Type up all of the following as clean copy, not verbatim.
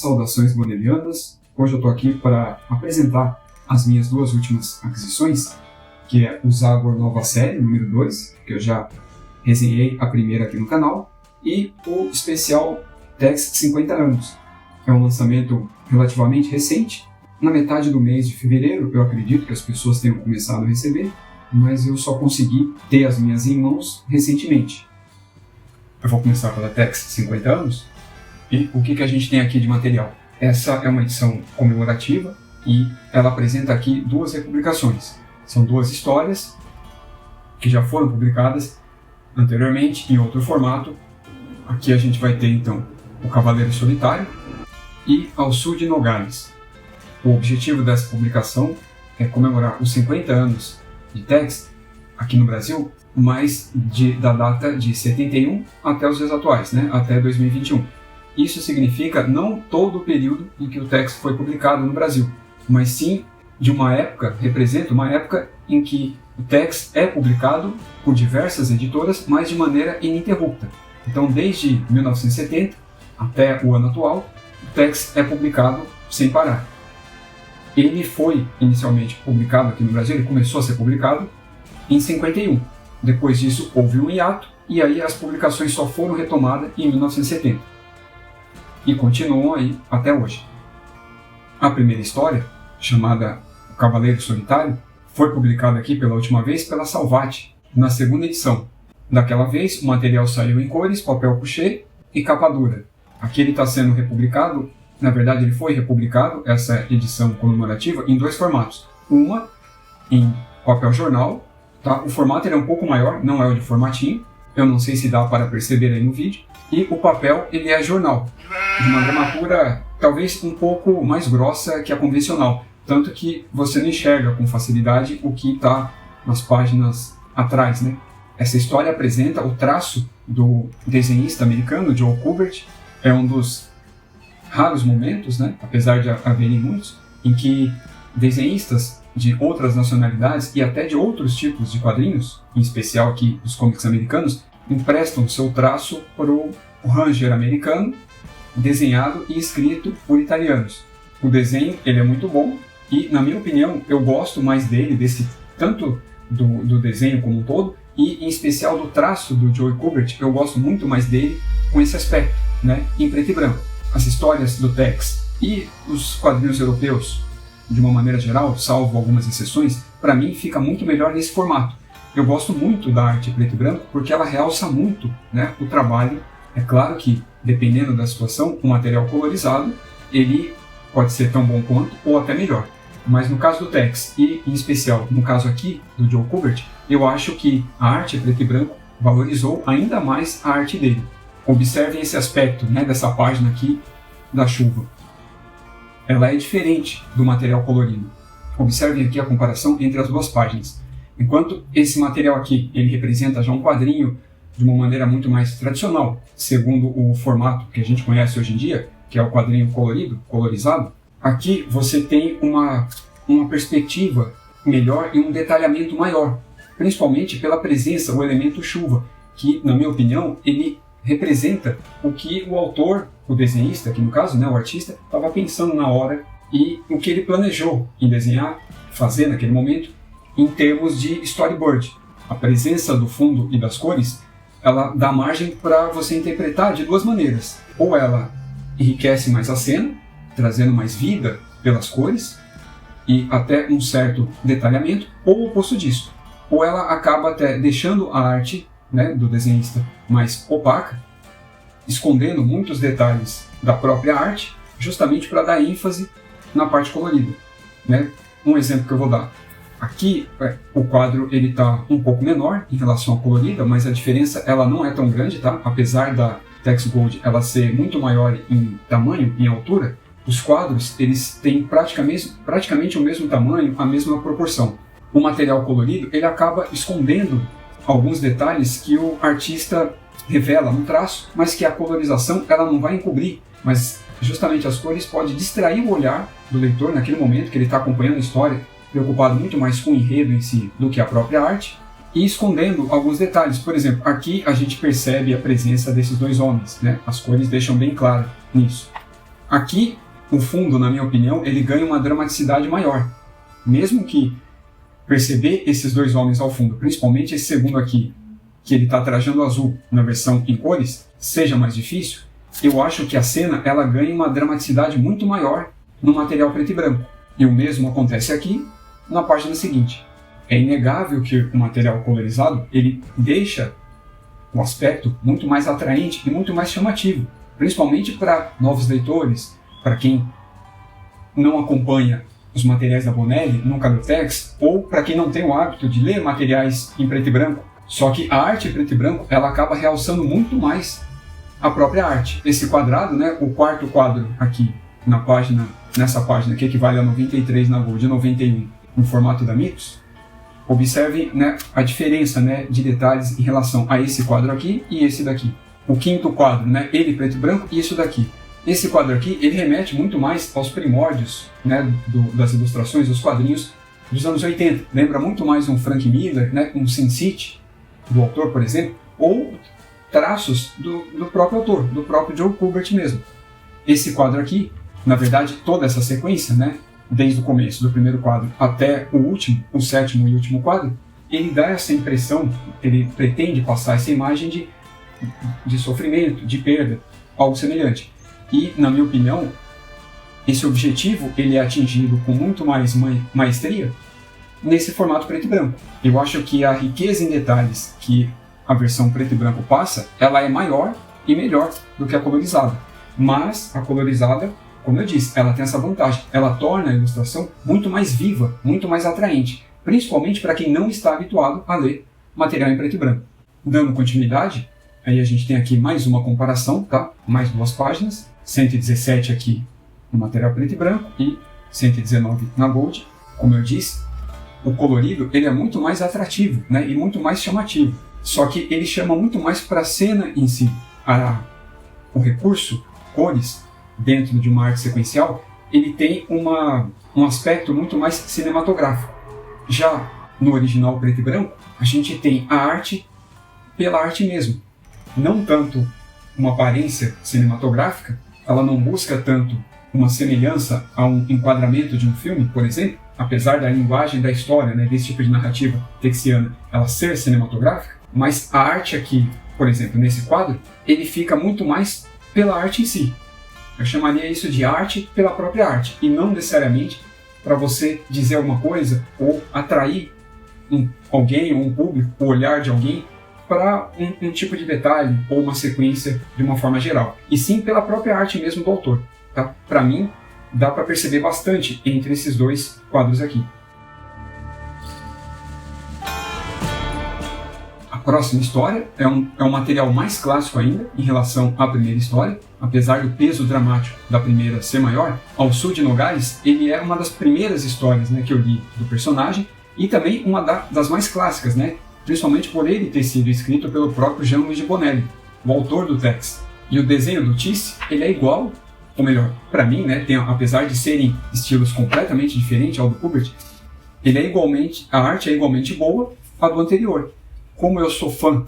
Saudações bonelianas. Hoje eu estou aqui para apresentar as minhas duas últimas aquisições, que é o Zagor Nova Série, número 2, que eu já resenhei a primeira aqui no canal, e o especial Text 50 anos. É um lançamento relativamente recente. Na metade do mês de fevereiro, eu acredito que as pessoas tenham começado a receber, mas eu só consegui ter as minhas em mãos recentemente. Eu vou começar pela Text 50 anos. E o que a gente tem aqui de material? Essa é uma edição comemorativa e ela apresenta aqui duas republicações. São duas histórias que já foram publicadas anteriormente em outro formato. Aqui a gente vai ter então o Cavaleiro Solitário e Ao Sul de Nogales. O objetivo dessa publicação é comemorar os 50 anos de Text aqui no Brasil, mas da data de 71 até os dias atuais, até 2021. Isso significa não todo o período em que o Text foi publicado no Brasil, mas sim de uma época, representa uma época em que o Text é publicado por diversas editoras, mas de maneira ininterrupta. Então, desde 1970 até o ano atual, o Text é publicado sem parar. Ele foi inicialmente publicado aqui no Brasil, ele começou a ser publicado em 51. Depois disso, houve um hiato, e aí as publicações só foram retomadas em 1970. E continuam aí até hoje. A primeira história, chamada O Cavaleiro Solitário, foi publicada aqui pela última vez pela Salvat, na segunda edição. Daquela vez, o material saiu em cores, papel couché e capa dura. Aqui ele está sendo republicado, na verdade ele foi republicado, essa edição comemorativa, em dois formatos. Uma em papel jornal, tá? O formato ele é um pouco maior, não é o de formatinho, eu não sei se dá para perceber aí no vídeo. E o papel ele é jornal, de uma gramatura talvez um pouco mais grossa que a convencional, tanto que você não enxerga com facilidade o que está nas páginas atrás, Essa história apresenta o traço do desenhista americano Joe Kubert. É um dos raros momentos, apesar de haverem muitos, em que desenhistas de outras nacionalidades e até de outros tipos de quadrinhos, em especial aqui os comics americanos, emprestam seu traço para o Ranger americano, desenhado e escrito por italianos. O desenho ele é muito bom e, na minha opinião, eu gosto mais dele, tanto do desenho como um todo, e em especial do traço do Joe Kubert, eu gosto muito mais dele com esse aspecto, em preto e branco. As histórias do Text e os quadrinhos europeus, de uma maneira geral, salvo algumas exceções, para mim fica muito melhor nesse formato. Eu gosto muito da arte preto e branco porque ela realça muito o trabalho. É claro que, dependendo da situação, o material colorizado ele pode ser tão bom quanto ou até melhor. Mas no caso do Text e, em especial, no caso aqui do Joe Kubert, eu acho que a arte preto e branco valorizou ainda mais a arte dele. Observem esse aspecto dessa página aqui da chuva. Ela é diferente do material colorido. Observem aqui a comparação entre as duas páginas. Enquanto esse material aqui, ele representa já um quadrinho de uma maneira muito mais tradicional, segundo o formato que a gente conhece hoje em dia, que é o quadrinho colorido, colorizado, aqui você tem uma perspectiva melhor e um detalhamento maior, principalmente pela presença, o elemento chuva, que, na minha opinião, ele representa o que o autor, o desenhista, aqui no caso, o artista, estava pensando na hora e o que ele planejou em desenhar, fazer naquele momento, em termos de storyboard. A presença do fundo e das cores, ela dá margem para você interpretar de duas maneiras. Ou ela enriquece mais a cena, trazendo mais vida pelas cores e até um certo detalhamento, ou o oposto disso. Ou ela acaba até deixando a arte do desenhista mais opaca, escondendo muitos detalhes da própria arte, justamente para dar ênfase na parte colorida. Um exemplo que eu vou dar. Aqui o quadro ele está um pouco menor em relação à colorida, mas a diferença ela não é tão grande, tá? Apesar da Text Gold ela ser muito maior em tamanho, em altura, os quadros eles têm praticamente o mesmo tamanho, a mesma proporção. O material colorido ele acaba escondendo alguns detalhes que o artista revela no traço, mas que a colorização ela não vai encobrir, mas justamente as cores podem distrair o olhar do leitor naquele momento que ele está acompanhando a história, preocupado muito mais com o enredo em si do que a própria arte, e escondendo alguns detalhes. Por exemplo, aqui a gente percebe a presença desses dois homens, As cores deixam bem claro nisso. Aqui, o fundo, na minha opinião, ele ganha uma dramaticidade maior. Mesmo que perceber esses dois homens ao fundo, principalmente esse segundo aqui, que ele está trajando azul na versão em cores, seja mais difícil, eu acho que a cena ela ganha uma dramaticidade muito maior no material preto e branco. E o mesmo acontece aqui na página seguinte. É inegável que o material colorizado ele deixa o aspecto muito mais atraente e muito mais chamativo, principalmente para novos leitores, para quem não acompanha os materiais da Bonelli, nunca leu Tex, ou para quem não tem o hábito de ler materiais em preto e branco. Só que a arte em preto e branco ela acaba realçando muito mais a própria arte. Esse quadrado, né, o quarto quadro aqui nessa página que equivale a 93 na Gold e 91 no formato da Mitos, observe, né, a diferença, né, de detalhes em relação a esse quadro aqui e esse daqui. O quinto quadro, né, ele preto e branco e isso daqui. Esse quadro aqui, ele remete muito mais aos primórdios, né, das ilustrações, dos quadrinhos dos anos 80. Lembra muito mais um Frank Miller, né, um Sin City, do autor, por exemplo, ou traços do próprio autor, do próprio Joe Kubert mesmo. Esse quadro aqui, na verdade, toda essa sequência, né, desde o começo do primeiro quadro até o último, o sétimo e último quadro, ele dá essa impressão, ele pretende passar essa imagem de sofrimento, de perda, algo semelhante. E, na minha opinião, esse objetivo ele é atingido com muito mais maestria nesse formato preto e branco. Eu acho que a riqueza em detalhes que a versão preto e branco passa, ela é maior e melhor do que a colorizada. Mas a colorizada, como eu disse, ela tem essa vantagem. Ela torna a ilustração muito mais viva, muito mais atraente, principalmente para quem não está habituado a ler material em preto e branco. Dando continuidade, aí a gente tem aqui mais uma comparação, tá? Mais 2 páginas, 117 aqui no material preto e branco e 119 na Gold. Como eu disse, o colorido ele é muito mais atrativo, né? E muito mais chamativo. Só que ele chama muito mais para a cena em si. O recurso, cores, dentro de uma arte sequencial, ele tem um aspecto muito mais cinematográfico. Já no original preto e branco, a gente tem a arte pela arte mesmo. Não tanto uma aparência cinematográfica, ela não busca tanto uma semelhança a um enquadramento de um filme, por exemplo, apesar da linguagem da história, né, desse tipo de narrativa texiana, ela ser cinematográfica, mas a arte aqui, por exemplo, nesse quadro, ele fica muito mais pela arte em si. Eu chamaria isso de arte pela própria arte, e não necessariamente para você dizer alguma coisa ou atrair alguém ou um público, o olhar de alguém para um tipo de detalhe ou uma sequência de uma forma geral, e sim pela própria arte mesmo do autor. Tá? Para mim, dá para perceber bastante entre esses dois quadros aqui. A próxima história é um material mais clássico ainda em relação à primeira história. Apesar do peso dramático da primeira ser maior, Ao Sul de Nogales ele é uma das primeiras histórias, né, que eu li do personagem e também uma das mais clássicas, né, principalmente por ele ter sido escrito pelo próprio Jean-Louis de Bonelli, o autor do Tex. E o desenho do Tisse ele é igual, ou melhor, para mim, né, apesar de serem estilos completamente diferentes ao do Kubert, a arte é igualmente boa à do anterior. Como eu sou fã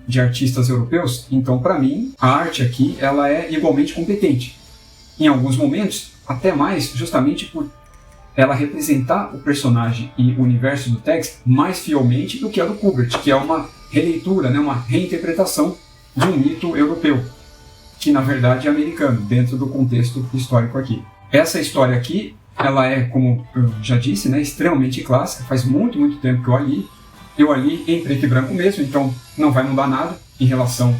de artistas europeus, então para mim a arte aqui ela é igualmente competente. Em alguns momentos, até mais, justamente por ela representar o personagem e o universo do Tex mais fielmente do que a do Kubert, que é uma releitura, né, uma reinterpretação de um mito europeu, que na verdade é americano, dentro do contexto histórico aqui. Essa história aqui, ela é, como eu já disse, né, extremamente clássica, faz muito tempo que eu a li. Eu a li em preto e branco mesmo, então não vai mudar nada em relação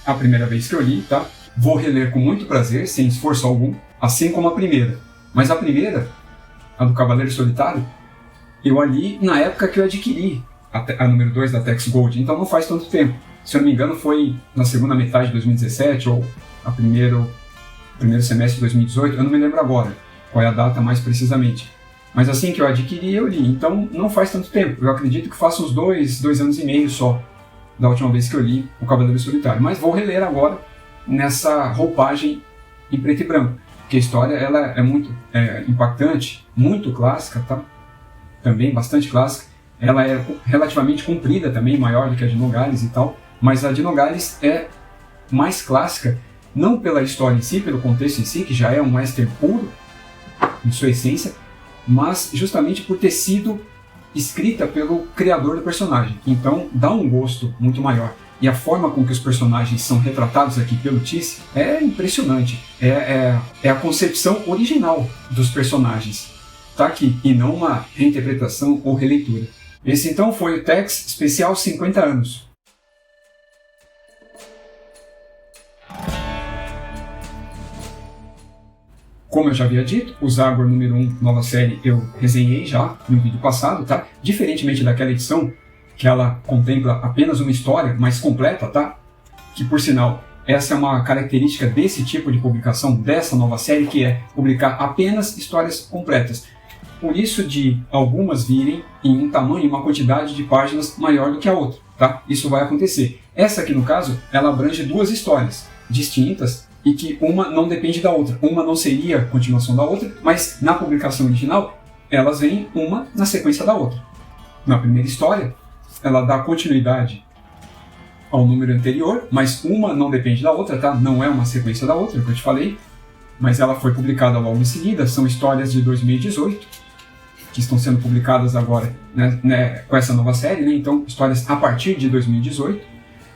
à primeira vez que eu li, tá? Vou reler com muito prazer, sem esforço algum, assim como a primeira. Mas a primeira, a do Cavaleiro Solitário, eu a li na época que eu adquiri a número 2 da Tex Gold, então não faz tanto tempo. Se eu não me engano foi na segunda metade de 2017 ou primeiro semestre de 2018, eu não me lembro agora qual é a data mais precisamente. Mas assim que eu adquiri, eu li. Então não faz tanto tempo. Eu acredito que faça uns 2 anos e meio só da última vez que eu li O Cavaleiro Solitário. Mas vou reler agora nessa roupagem em preto e branco. Porque a história ela é muito impactante, muito clássica, tá? Também bastante clássica. Ela é relativamente comprida também, maior do que a de Nogales e tal. Mas a de Nogales é mais clássica não pela história em si, pelo contexto em si, que já é um western puro, em sua essência, mas justamente por ter sido escrita pelo criador do personagem. Então dá um gosto muito maior. E a forma com que os personagens são retratados aqui pelo Tice é impressionante. É a concepção original dos personagens. Tá aqui, e não uma reinterpretação ou releitura. Esse então foi o Tex Especial 50 anos. Como eu já havia dito, o Zagor número 1, nova série, eu resenhei já no vídeo passado, tá? Diferentemente daquela edição, que ela contempla apenas uma história mais completa, tá? Que, por sinal, essa é uma característica desse tipo de publicação, dessa nova série, que é publicar apenas histórias completas. Por isso de algumas virem em um tamanho e uma quantidade de páginas maior do que a outra, tá? Isso vai acontecer. Essa aqui, no caso, ela abrange duas histórias distintas, e que uma não depende da outra. Uma não seria continuação da outra, mas na publicação original, elas vêm uma na sequência da outra. Na primeira história, ela dá continuidade ao número anterior, mas uma não depende da outra, tá? Não é uma sequência da outra, que eu te falei, mas ela foi publicada logo em seguida. São histórias de 2018, que estão sendo publicadas agora, né, com essa nova série, né? Então, histórias a partir de 2018.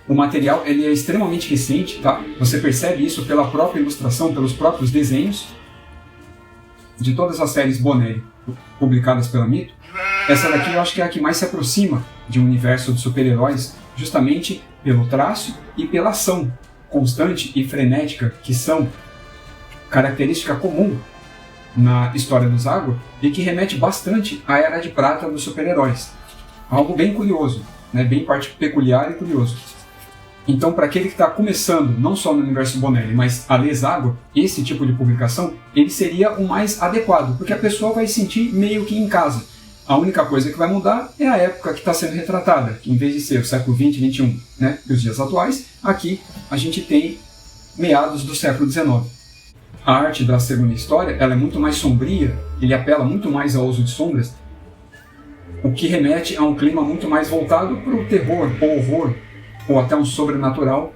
O material ele é extremamente recente, tá? Você percebe isso pela própria ilustração, pelos próprios desenhos de todas as séries Bonelli publicadas pela Mito. Essa daqui eu acho que é a que mais se aproxima de um universo de super-heróis, justamente pelo traço e pela ação constante e frenética, que são característica comum na história do Zagor e que remete bastante à Era de Prata dos super-heróis. Algo bem curioso, né? Bem peculiar e curioso. Então, para aquele que está começando, não só no universo Bonelli, mas a ler Zagor, esse tipo de publicação, ele seria o mais adequado, porque a pessoa vai se sentir meio que em casa. A única coisa que vai mudar é a época que está sendo retratada, que em vez de ser o século XX, XXI, né, e os dias atuais, aqui a gente tem meados do século XIX. A arte da segunda história ela é muito mais sombria, ele apela muito mais ao uso de sombras, o que remete a um clima muito mais voltado para o terror, ou horror, ou até um sobrenatural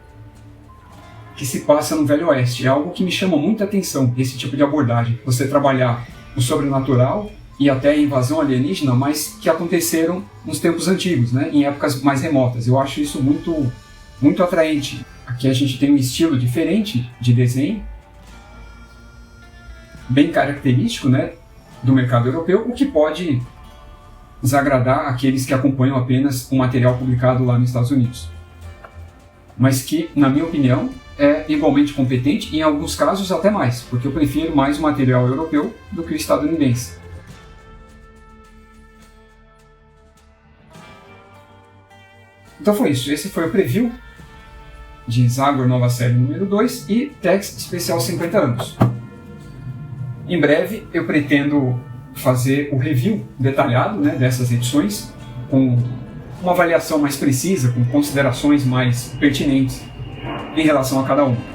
que se passa no Velho Oeste. É algo que me chama muita atenção, esse tipo de abordagem. Você trabalhar o sobrenatural e até a invasão alienígena, mas que aconteceram nos tempos antigos, né? Em épocas mais remotas. Eu acho isso muito, muito atraente. Aqui a gente tem um estilo diferente de desenho, bem característico, né, do mercado europeu, o que pode desagradar aqueles que acompanham apenas o material publicado lá nos Estados Unidos. Mas que, na minha opinião, é igualmente competente, e em alguns casos até mais, porque eu prefiro mais o material europeu do que o estadunidense. Então foi isso, esse foi o preview de Zagor Nova Série número 2 e Tex Especial 50 anos. Em breve eu pretendo fazer o review detalhado, né, dessas edições, com uma avaliação mais precisa, com considerações mais pertinentes em relação a cada uma.